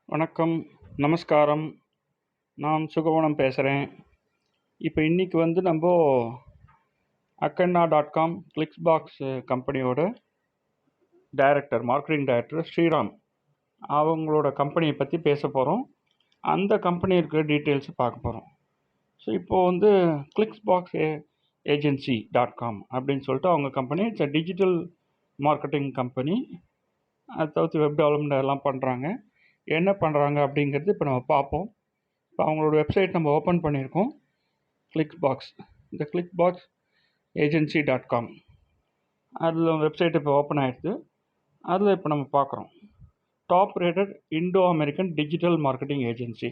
வணக்கம், நமஸ்காரம். நான் சுகவனம் பேசுகிறேன். இப்போ இன்றைக்கி நம்ம Akanna.com கிளிக்ஸ்பாக்ஸ் கம்பெனியோட மார்க்கெட்டிங் டைரக்டர் ஸ்ரீராம் அவங்களோட கம்பெனியை பற்றி பேச போகிறோம். அந்த கம்பெனி இருக்கிற டீட்டெயில்ஸை பார்க்க போகிறோம். ஸோ இப்போது கிளிக்ஸ்பாக்ஸ் ஏஜென்சி.com அப்படின்னு சொல்லிட்டு அவங்க company it's digital marketing company. அதை தவிர்த்து வெப் டெவலப்மெண்ட் எல்லாம் பண்ணுறாங்க. என்ன பண்ணுறாங்க அப்படிங்கிறது இப்போ நம்ம பார்ப்போம். இப்போ அவங்களோட வெப்சைட் நம்ம ஓப்பன் பண்ணியிருக்கோம். கிளிக்ஸ்பாக்ஸ், இந்த கிளிக்ஸ்பாக்ஸ் ஏஜென்சி.com அதில் வெப்சைட் இப்போ ஓப்பன் ஆகிடுது. அதில் இப்போ நம்ம பார்க்குறோம் top rated Indo American digital marketing agency.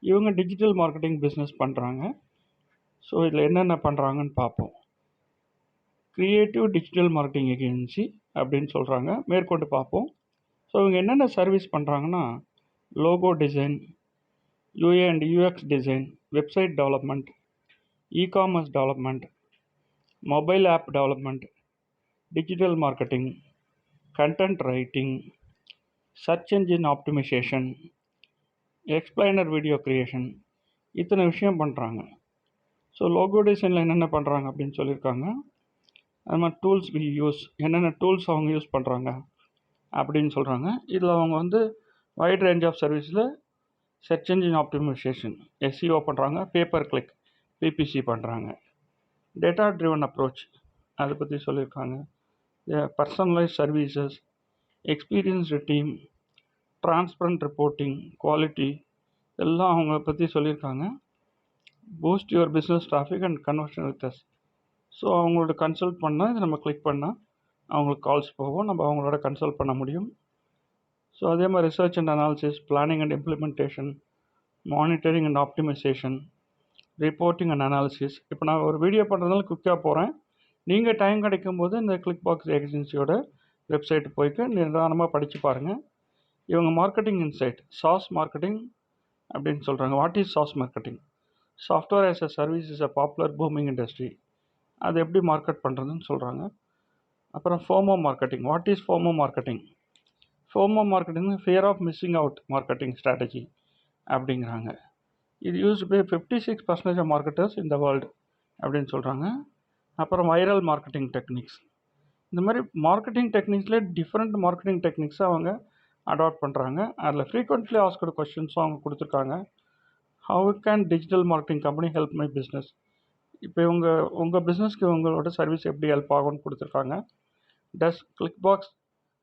இவங்க டிஜிட்டல் மார்க்கெட்டிங் பிஸ்னஸ் பண்ணுறாங்க. ஸோ இதில் என்னென்ன பண்ணுறாங்கன்னு பார்ப்போம். க்ரியேட்டிவ் டிஜிட்டல் மார்க்கெட்டிங் ஏஜென்சி அப்படின்னு சொல்கிறாங்க. மேற்கொண்டு பார்ப்போம். ஸோ இவங்க என்னென்ன சர்வீஸ் பண்ணுறாங்கன்னா, logo design, UI and UX design, website development, e-commerce development, mobile app development, digital marketing, content writing, search engine optimisation, explainer video creation, இத்தனை விஷயம் பண்ணுறாங்க. ஸோ லோகோ டிசைனில் என்னென்ன பண்ணுறாங்க அப்படின்னு சொல்லியிருக்காங்க. அது மாதிரி டூல்ஸ் என்னென்ன டூல்ஸ் அவங்க யூஸ் பண்ணுறாங்க அப்படின்னு சொல்கிறாங்க. இதில் அவங்க வைட் ரேஞ்ச் ஆஃப் சர்வீஸில் சர்ச் என்ஜின் ஆப்டிமைசேஷன் எஸ்இஓ பண்ணுறாங்க, பேப்பர் கிளிக் பிபிசி பண்ணுறாங்க, டேட்டா ட்ரிவன் அப்ரோச் அதை பற்றி சொல்லியிருக்காங்க, personalise services, experienced team, transparent reporting, quality எல்லாம் அவங்க பற்றி சொல்லியிருக்காங்க. Boost your business traffic and conversion with us. So அவங்களோட கன்சல்ட் பண்ணால் இது நம்ம கிளிக் பண்ணால் அவங்களுக்கு கால்ஸ் போகும், நம்ம அவங்களோட கன்சல்ட் பண்ண முடியும். ஸோ அதே மாதிரி research and analysis, planning and implementation, monitoring and optimisation, reporting and analysis. இப்போ நான் ஒரு வீடியோ பண்ணுறதுனால குயிக்காக போகிறேன். நீங்கள் டைம் கிடைக்கும்போது இந்த கிளிக்பாக்ஸ் ஏஜென்சியோட வெப்சைட்டு போய்ட்டு நிதானமாக படித்து பாருங்கள். இவங்க மார்க்கெட்டிங் இன்சைட், சாஸ் மார்க்கெட்டிங் அப்படின்னு சொல்கிறாங்க. What is SaaS marketing? Software as a service is a popular booming industry. அது எப்படி மார்க்கெட் பண்ணுறதுன்னு சொல்கிறாங்க. அப்புறம் FOMO marketing. What is FOMO marketing? FOMO marketing fear of missing out marketing strategy அப்படிங்கிறாங்க. இது use by 56% of marketers இந்த world அப்படின்னு சொல்கிறாங்க. அப்புறம் வைரல் மார்க்கெட்டிங் டெக்னிக்ஸ். இந்த மாதிரி மார்க்கெட்டிங் டெக்னிக்ஸில் டிஃப்ரெண்ட் மார்க்கெட்டிங் டெக்னிக்ஸை அவங்க அடாப்ட் பண்ணுறாங்க. அதில் ஃப்ரீக்வெண்ட்லி ஆஸ்க்டு கொஸ்டின்ஸும் அவங்க கொடுத்துருக்காங்க. How can digital marketing company help my business? இப்போ உங்கள் பிஸ்னஸ்க்கு உங்களோட சர்வீஸ் எப்படி ஹெல்ப் ஆகும்னு கொடுத்துருக்காங்க. Does Clickbox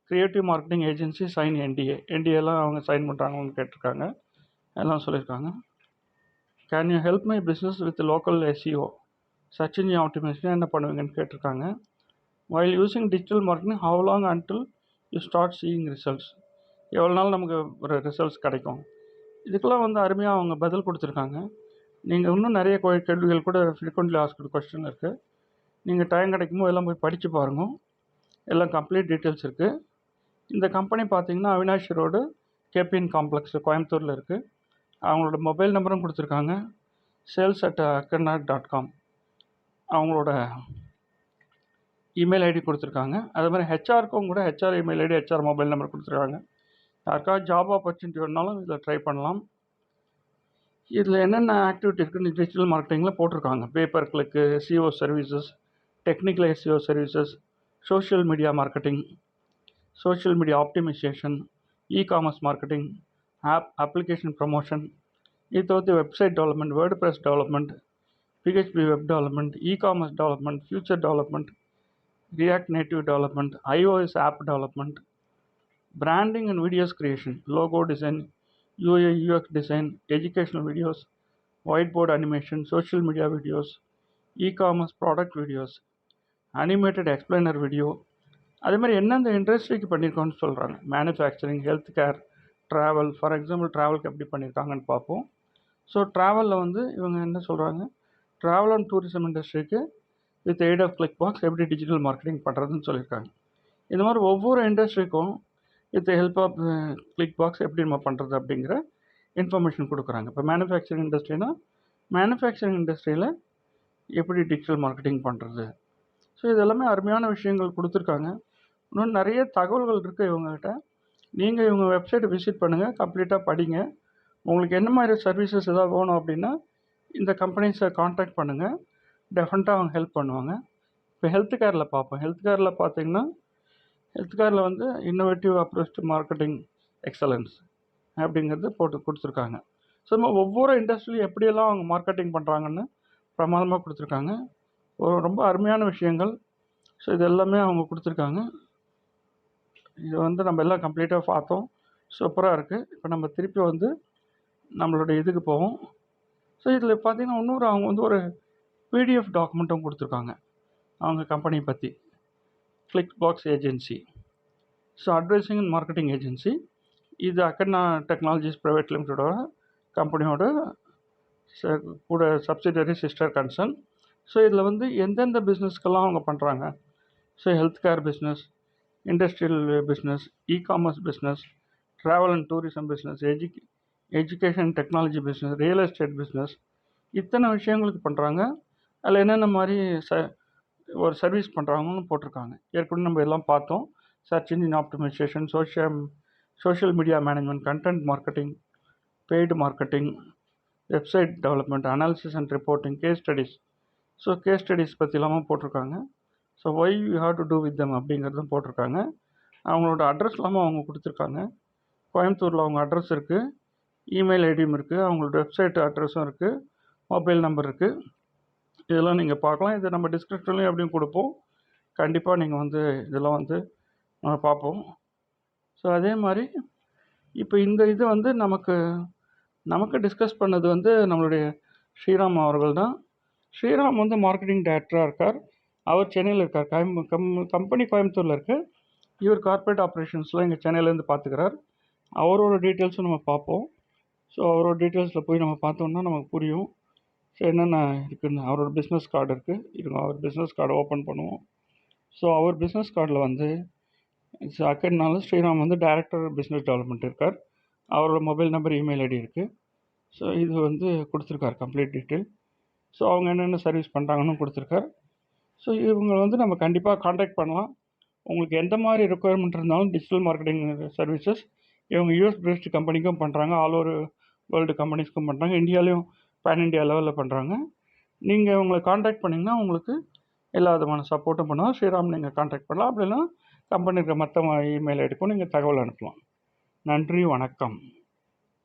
creative marketing agency sign என்டிஏலாம் அவங்க சைன் பண்ணுறாங்கன்னு கேட்டிருக்காங்க. எல்லாம் சொல்லியிருக்காங்க. Can you help my business with local SEO, search engine optimisation என்ன பண்ணுவீங்கன்னு கேட்டிருக்காங்க. While using digital marketing how long until you start seeing results? எவ்வளோ நாள் நமக்கு ஒரு ரிசல்ட்ஸ் கிடைக்கும்? இதுக்கெல்லாம் அருமையாக அவங்க பதில் கொடுத்துருக்காங்க. நீங்கள் இன்னும் நிறைய கேள்விகள் கூட ஃப்ரீக்வெண்ட்லி ஆஸ்க்டு கொஸ்டின் இருக்குது. நீங்கள் டைம் கிடைக்கும்போது எல்லாம் போய் படித்து பாருங்க. எல்லாம் கம்ப்ளீட் டீட்டெயில்ஸ் இருக்குது. இந்த கம்பெனி பார்த்தீங்கன்னா அவினாஷி ரோடு கேபிஎன் காம்ப்ளெக்ஸ் கோயம்புத்தூரில் இருக்குது. அவங்களோட மொபைல் நம்பரும் கொடுத்துருக்காங்க. sales@akanna.com அவங்களோட இமெயில் ஐடி கொடுத்துருக்காங்க. அதே மாதிரி ஹெச்ஆருக்கும் கூட HR email ID, HR mobile number கொடுத்துருக்காங்க. யாருக்காவது ஜாப் ஆப்பர்ச்சுனிட்டி வேணுனாலும் இதில் ட்ரை பண்ணலாம். இதில் என்னென்ன ஆக்டிவிட்டி இருக்குன்னு டிஜிட்டல் மார்க்கெட்டிங்கில் போட்டிருக்காங்க. Pay per click, SEO services, technical SEO services, social media marketing, social media optimisation, e-commerce marketing, application promotion, இது தவிர்த்து website development, WordPress development, PHP web development, e-commerce development, future development, react native development, iOS app development, branding and videos creation, logo design, UI UX design, educational videos, white board animation, social media videos, e-commerce product videos, animated explainer video. அதே மாதிரி எந்தெந்த இண்டஸ்ட்ரிக்கு பண்ணியிருக்கோன்னு சொல்கிறாங்க. Manufacturing, health care, travel. For example ட்ராவலுக்கு எப்படி பண்ணியிருக்காங்கன்னு பார்ப்போம். ஸோ ட்ராவலில் இவங்க என்ன சொல்கிறாங்க, ட்ராவல் அண்ட் டூரிசம் இண்டஸ்ட்ரிக்கு வித் எய்ட் ஆஃப் கிளிக்பாக்ஸ் எப்படி டிஜிட்டல் மார்க்கெட்டிங் பண்ணுறதுன்னு சொல்லியிருக்காங்க. இந்த மாதிரி ஒவ்வொரு இண்டஸ்ட்ரிக்கும் வித் ஹெல்ப் ஆஃப் கிளிக்பாக்ஸ் எப்படி நம்ம பண்ணுறது அப்படிங்கிற இன்ஃபர்மேஷன் கொடுக்குறாங்க. இப்போ மேனுஃபேக்சரிங் இண்டஸ்ட்ரினா மேனுஃபேக்சரிங் இண்டஸ்ட்ரியில் எப்படி டிஜிட்டல் மார்க்கெட்டிங் பண்ணுறது. ஸோ இதெல்லாமே அருமையான விஷயங்கள் கொடுத்துருக்காங்க. இன்னும் நிறைய தகவல்கள் இருக்குது இவங்ககிட்ட. நீங்கள் இவங்க வெப்சைட்டை விசிட் பண்ணுங்கள், கம்ப்ளீட்டாக படிங்க. உங்களுக்கு என்ன மாதிரி சர்வீசஸ் ஏதாவது வேணும் அப்படின்னா இந்த கம்பெனிஸை காண்டாக்ட் பண்ணுங்கள். டெஃபினட்டாக அவங்க ஹெல்ப் பண்ணுவாங்க. இப்போ ஹெல்த் கேரில் பார்ப்போம். ஹெல்த் கேரில் பார்த்தீங்கன்னா ஹெல்த் கேரில் வந்து innovative approach to marketing excellence அப்படிங்கிறது போட்டு கொடுத்துருக்காங்க. ஸோ நம்ம ஒவ்வொரு இண்டஸ்ட்ரியிலும் எப்படியெல்லாம் அவங்க மார்க்கெட்டிங் பண்ணுறாங்கன்னு பிரமாதமாக கொடுத்துருக்காங்க. ரொம்ப அருமையான விஷயங்கள். ஸோ இது எல்லாமே அவங்க கொடுத்துருக்காங்க. இது வந்து நம்ம எல்லாம் கம்ப்ளீட்டாக பார்த்தோம். சூப்பராக இருக்குது. இப்போ நம்ம திருப்பி வந்து நம்மளுடைய இதுக்கு போவோம். ஸோ இதில் பார்த்தீங்கன்னா இன்னொரு அவங்க வந்து ஒரு பிடிஎஃப் டாக்குமெண்ட்டும் கொடுத்துருக்காங்க அவங்க கம்பெனியை பற்றி. Click box agency, so advising and marketing agency. இது அக்கன்னா டெக்னாலஜிஸ் ப்ரைவேட் லிமிட்டடோட கம்பெனியோட கூட சப்சிடரி சிஸ்டர் கன்சர்ன். ஸோ இதில் வந்து எந்தெந்த பிஸ்னஸ்க்கெல்லாம் அவங்க பண்ணுறாங்க. So health care business, industrial business, e-commerce business, travel and tourism business, education technology business, real estate business, இத்தனை விஷயங்களுக்கு பண்ணுறாங்க. அதில் என்னென்ன மாதிரி ஒரு சர்வீஸ் பண்ணுறாங்கன்னு போட்டிருக்காங்க. ஏற்கனவே நம்ம எல்லாம் பார்த்தோம். Search engine optimisation, social media management, content marketing, paid marketing, website development, analysis and reporting, case studies. So case studies பற்றி இல்லாமல் போட்டிருக்காங்க. So why you have to do with them அப்படிங்கிறதும் போட்டிருக்காங்க. அவங்களோட அட்ரஸ் இல்லாமல் அவங்க கொடுத்துருக்காங்க. கோயம்புத்தூரில் அவங்க அட்ரஸ் இருக்குது, இமெயில் ஐடியும் இருக்குது, அவங்களோட வெப்சைட் அட்ரஸும் இருக்குது, மொபைல் நம்பர் இருக்குது. இதெல்லாம் நீங்கள் பார்க்கலாம். இது நம்ம டிஸ்கிரிப்ஷன்லேயும் எப்படியும் கொடுப்போம். கண்டிப்பாக நீங்கள் வந்து இதெல்லாம் வந்து நம்ம பார்ப்போம். ஸோ அதே மாதிரி இப்போ இந்த இது வந்து நமக்கு டிஸ்கஸ் பண்ணது வந்து நம்மளுடைய ஸ்ரீராம் அவர்கள் தான். ஸ்ரீராம் வந்து மார்க்கெட்டிங் டைரக்டராக இருக்கார். அவர் சென்னையில் இருக்கார். கம்பெனி கோயம்புத்தூரில் இருக்குது. இவர் கார்ப்பரேட் ஆப்ரேஷன்ஸ்லாம் இங்கே சென்னையிலேருந்து பார்த்துக்கிறார். அவரோட டீட்டெயில்ஸும் நம்ம பார்ப்போம். ஸோ அவரோட டீட்டெயில்ஸில் போய் நம்ம பார்த்தோம்னா நமக்கு புரியும். ஸோ என்னென்ன இருக்குதுன்னு. அவரோட பிஸ்னஸ் கார்டு இருக்குது. அவர் பிஸ்னஸ் கார்டை ஓப்பன் பண்ணுவோம். ஸோ அவர் பிஸ்னஸ் கார்டில் வந்து அக்கன்னால ஸ்ரீராம் வந்து டைரக்டர் பிஸ்னஸ் டெவலப்மெண்ட் இருக்கார். அவரோட மொபைல் நம்பர், இமெயில் ஐடி இருக்குது. ஸோ இது வந்து கொடுத்துருக்கார் கம்ப்ளீட் டீட்டெயில். ஸோ அவங்க என்னென்ன சர்வீஸ் பண்ணுறாங்கன்னு கொடுத்துருக்கார். ஸோ இவங்க வந்து நம்ம கண்டிப்பாக காண்டாக்ட் பண்ணலாம். உங்களுக்கு எந்த மாதிரி ரெக்குயர்மெண்ட் இருந்தாலும் டிஜிட்டல் மார்க்கெட்டிங் சர்வீசஸ் இவங்க யூஎஸ் பேஸ்டு கம்பெனிக்கும் பண்ணுறாங்க, ஆல் ஓவர் வேர்ல்டு கம்பெனிஸ்க்கும் பண்ணுறாங்க, இந்தியாவிலையும் பேன் இண்டியா லெவலில் பண்ணுறாங்க. நீங்கள் உங்களை காண்டாக்ட் பண்ணிங்கன்னா உங்களுக்கு எல்லா விதமான சப்போர்ட்டும் பண்ணுவோம். ஸ்ரீராம் நீங்கள் காண்டாக்ட் பண்ணலாம். அப்படின்னா கம்பெனி இருக்க மற்ற இமெயில் ஐடிக்கும் நீங்கள் தகவல் அனுப்பலாம். நன்றி, வணக்கம்.